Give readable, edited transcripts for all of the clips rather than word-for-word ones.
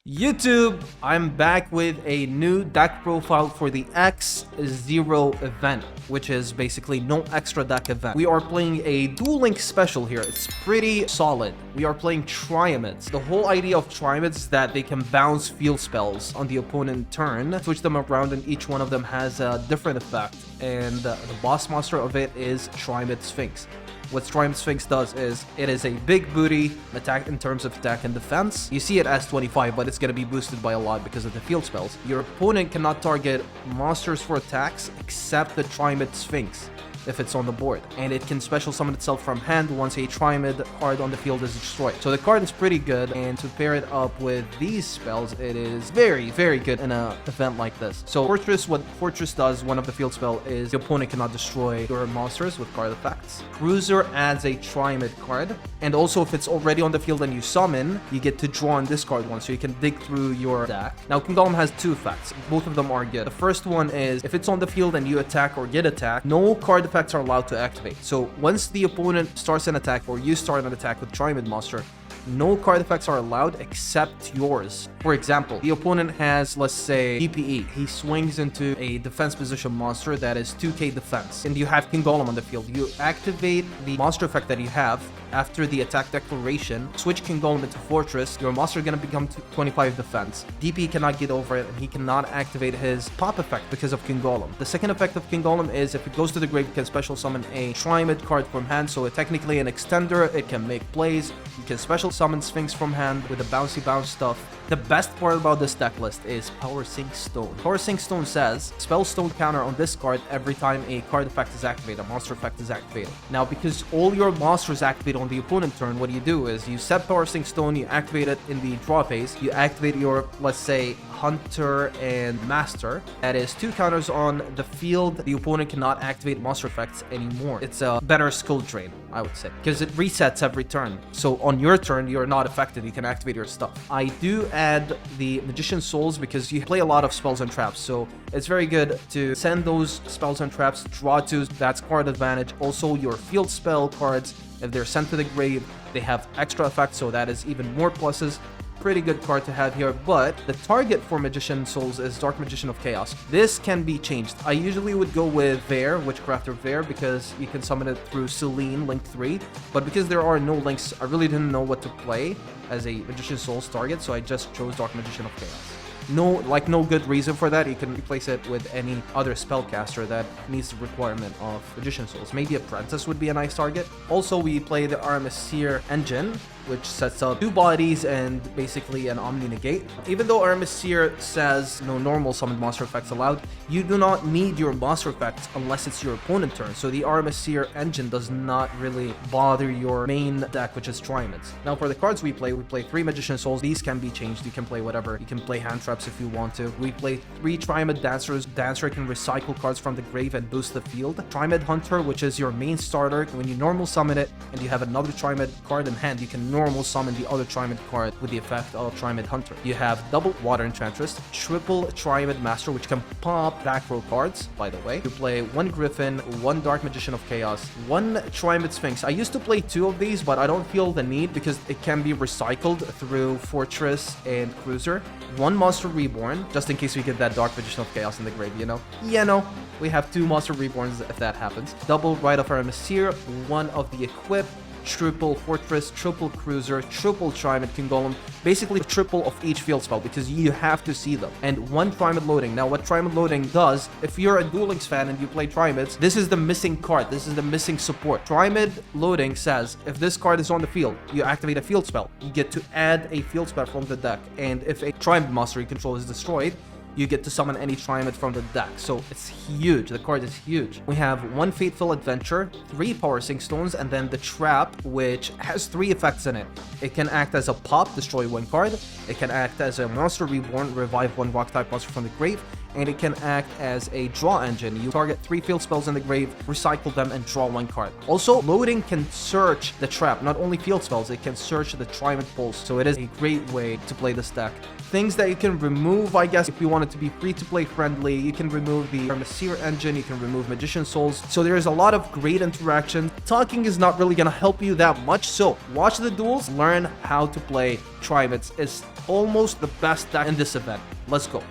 YouTube, I'm back with a new deck profile for the X0 event, which is basically no extra deck event. We are playing a Duel Link special here. It's pretty solid. We are playing Triamids. The whole idea of Triamids is that they can bounce field spells on the opponent turn, switch them around, and each one of them has a different effect. And the boss monster of it is Triamid Sphinx. What Triamid Sphinx does is, it is a big booty attack in terms of attack and defense. You see it as 25, but it's going to be boosted by a lot because of the field spells. Your opponent cannot target monsters for attacks except the Triamid Sphinx if it's on the board, and it can special summon itself from hand once a Triamid card on the field is destroyed. So the card is pretty good, and to pair it up with these spells, it is very, very good in an event like this. So Fortress, what Fortress does, one of the field spell, is the opponent cannot destroy your monsters with card effects. Cruiser adds a Triamid card, and also if it's already on the field and you summon, you get to draw and discard one, so you can dig through your deck. Now King Golem has two effects. Both of them are good. The first one is, if it's on the field and you attack or get attacked, no card effects are allowed to activate. So once the opponent starts an attack or you start an attack with Triamid monster, no card effects are allowed except yours. For example, the opponent has, let's say, DPE. He swings into a defense position monster that is 2k defense, and you have King Golem on the field. You activate the monster effect that you have after the attack declaration, switch King Golem into Fortress, your monster is going to become 25 defense. DPE cannot get over it, and he cannot activate his pop effect because of King Golem. The second effect of King Golem is, if it goes to the grave, you can special summon a Triamid card from hand, so it's technically an extender. It can make plays. You can special summon Sphinx from hand with the bouncy bounce stuff. The best part about this deck list is Power Sync Stone. Power Sync Stone says, spell stone counter on this card every time a card effect is activated, a monster effect is activated. Now, because all your monsters activate on the opponent turn, what you do is you set Power Sync Stone, you activate it in the draw phase, you activate your, let's say, Hunter and Master. That is two counters on the field. The opponent cannot activate monster effects anymore. It's a better skill drain, I would say, because it resets every turn. So on your turn, you're not affected. You can activate your stuff. I do add the Magician Souls because you play a lot of spells and traps, so it's very good to send those spells and traps, draw two, that's card advantage. Also, your field spell cards, if they're sent to the grave, they have extra effects, so that is even more pluses. Pretty good card to have here, but the target for Magician Souls is Dark Magician of Chaos. This can be changed. I usually would go with Vare, Witchcrafter Vare, because you can summon it through Selene, Link 3, but because there are no links, I really didn't know what to play as a Magician Souls target, so I just chose Dark Magician of Chaos. No good reason for that. You can replace it with any other spellcaster that meets the requirement of Magician Souls. Maybe Apprentice would be a nice target. Also, we play the Armistier engine, which sets up two bodies and basically an Omni Negate. Even though Armistier says no normal summoned monster effects allowed, you do not need your monster effects unless it's your opponent turn. So the Armistier engine does not really bother your main deck, which is Triamids. Now for the cards we play 3 Magician Souls. These can be changed. You can play whatever. You can play hand traps if you want to. We play 3 Triamid Dancers. Dancer can recycle cards from the grave and boost the field. Triamid Hunter, which is your main starter. When you normal summon it and you have another Triamid card in hand, you can normal summon the other Triamid card with the effect of Triamid Hunter. You have double Water Enchantress, triple Triamid Master, which can pop back row cards, by the way. You play 1 Griffin, 1 Dark Magician of Chaos, 1 Triamid Sphinx. I used to play 2 of these, but I don't feel the need because it can be recycled through Fortress and Cruiser. 1 Monster Reborn, just in case we get that Dark Magician of Chaos in the grave, you know? Yeah, no. We have 2 Monster Reborns if that happens. Double Rite of Armistier, 1 of the Equip, triple Fortress, triple Cruiser, triple Triamid King Golem, basically triple of each field spell because you have to see them, and 1 Triamid Loading. Now what Triamid Loading does, if you're a Duel Links fan and you play Triamids, this is the missing card, this is the missing support. Triamid Loading says, if this card is on the field, you activate a field spell, you get to add a field spell from the deck, and if a Triamid monster you control is destroyed, you get to summon any Triamid from the deck. So it's huge. The card is huge. We have 1 Fateful Adventure, 3 Power Sync Stones, and then the Trap, which has 3 effects in it. It can act as a pop, destroy 1 card. It can act as a Monster Reborn, revive 1 rock type monster from the grave. and it can act as a draw engine. You target 3 field spells in the grave, recycle them, and draw 1 card. Also, loading can search the trap, not only field spells, it can search the Triamid pulse, so it is a great way to play this deck. Things that you can remove, I guess, if you want it to be free-to-play friendly, you can remove the Seer engine, you can remove Magician Souls, so there's a lot of great interaction. Talking is not really gonna help you that much, so watch the duels, learn how to play Triamids. It's almost the best deck in this event. Let's go.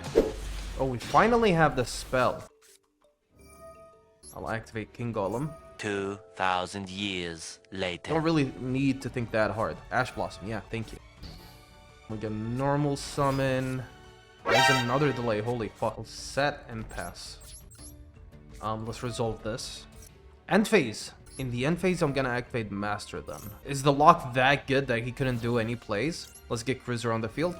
Oh, we finally have the spell. I'll activate King Golem. 2,000 years later. Don't really need to think that hard. Ash Blossom, yeah, thank you. We get normal summon. There's another delay, holy fuck. We'll set and pass. Let's resolve this. End phase. In the end phase, I'm gonna activate Master then. Is the lock that good that he couldn't do any plays? Let's get Cruiser on the field.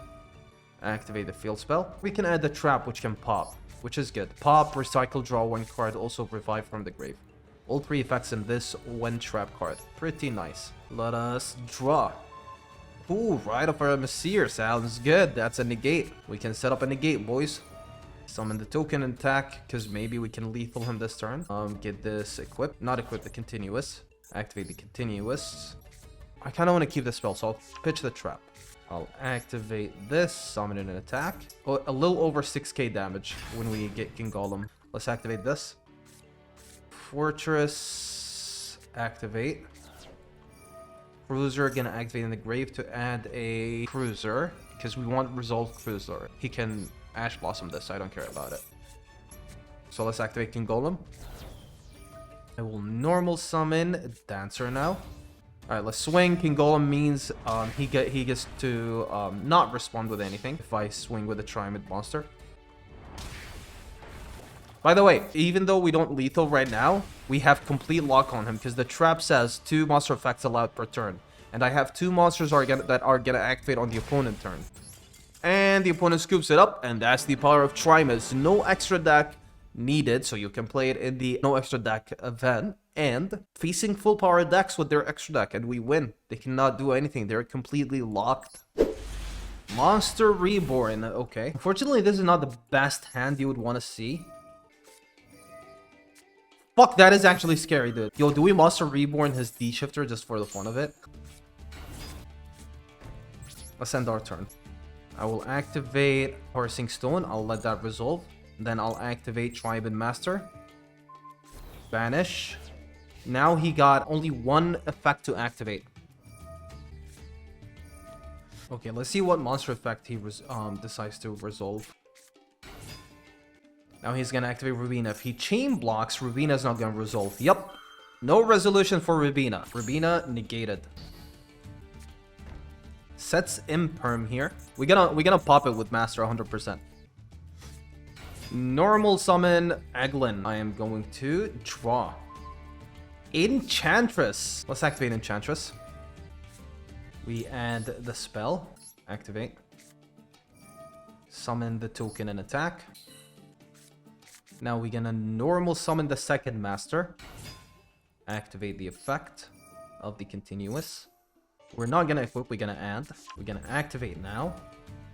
Activate the field spell. We can add the trap, which can pop, which is good. Pop, recycle, draw 1 card, also revive from the grave. All 3 effects in this 1 trap card. Pretty nice. Let us draw. Ooh, right up our Seer. Sounds good. That's a negate. We can set up a negate, boys. Summon the token and attack, because maybe we can lethal him this turn. Get this equipped. Not equipped, the continuous. Activate the continuous. I kind of want to keep this spell, so I'll pitch the trap. I'll activate this, summon in an attack. Oh, a little over 6k damage when we get King Golem. Let's activate this. Fortress. Activate. Cruiser, gonna activate in the grave to add a Cruiser, because we want Resolve Cruiser. He can Ash Blossom this, I don't care about it. So let's activate King Golem. I will normal summon Dancer now. Alright, let's swing. King Golem means he gets to not respond with anything if I swing with a Triamid monster. By the way, even though we don't lethal right now, we have complete lock on him because the trap says 2 monster effects allowed per turn. And I have 2 monsters that are gonna activate on the opponent turn. And the opponent scoops it up, and that's the power of Triamids. No extra deck needed, so you can play it in the no extra deck event. And facing full power decks with their extra deck, and we win. They cannot do anything. They're completely locked. Monster Reborn. Okay. Unfortunately, this is not the best hand you would want to see. Fuck, that is actually scary, dude. Yo, do we Monster Reborn his D-Shifter just for the fun of it? Let's end our turn. I will activate Horsing Stone. I'll let that resolve. Then I'll activate Triamid Master. Banish. Now he got only 1 effect to activate. Okay, let's see what monster effect he decides to resolve. Now he's gonna activate Rubina. If he chain blocks, Rubina's not gonna resolve. Yup. No resolution for Rubina. Rubina negated. Sets Imperm here. We're gonna pop it with Master 100%. Normal summon Eglin. I am going to draw. Enchantress. Let's activate Enchantress. We add the spell. Activate. Summon the token and attack. Now we're gonna normal summon the second master. Activate the effect of the continuous. We're not gonna equip, we're gonna add. We're gonna activate now.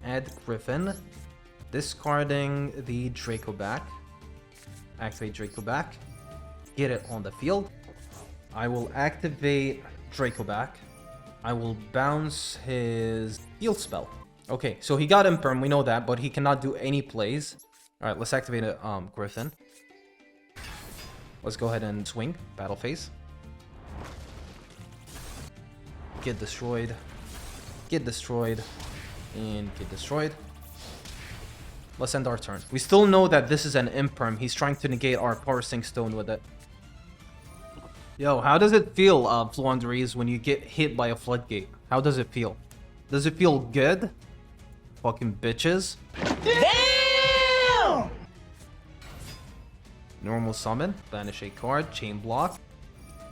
Add Griffin. Discarding the Draco back. Activate Draco back. Get it on the field. I will activate Draco back. I will bounce his field spell. Okay, so he got Imperm, we know that, but he cannot do any plays. Alright, let's activate a Griffin. Let's go ahead and swing. Battle phase. Get destroyed. Get destroyed. And get destroyed. Let's end our turn. We still know that this is an Imperm. He's trying to negate our Parsing Stone with it. Yo, how does it feel, Fluandries, when you get hit by a floodgate? How does it feel? Does it feel good? Fucking bitches. Damn! Normal summon. Banish a card. Chain block.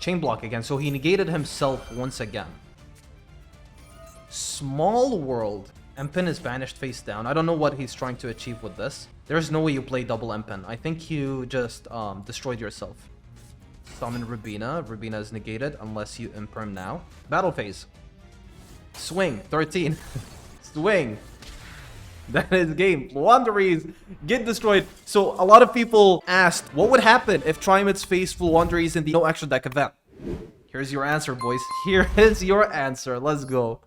Chain block again. So he negated himself once again. Small World. Empen is banished face down. I don't know what he's trying to achieve with this. There's no way you play double Empen. I think you just destroyed yourself. Summon Rubina. Rubina is negated unless you Imperm now. Battle phase. Swing. 13. Swing. That is game. Wanderies get destroyed. So a lot of people asked, what would happen if Triamids face full Wanderies in the no extra deck event? Here's your answer, boys. Here is your answer. Let's go.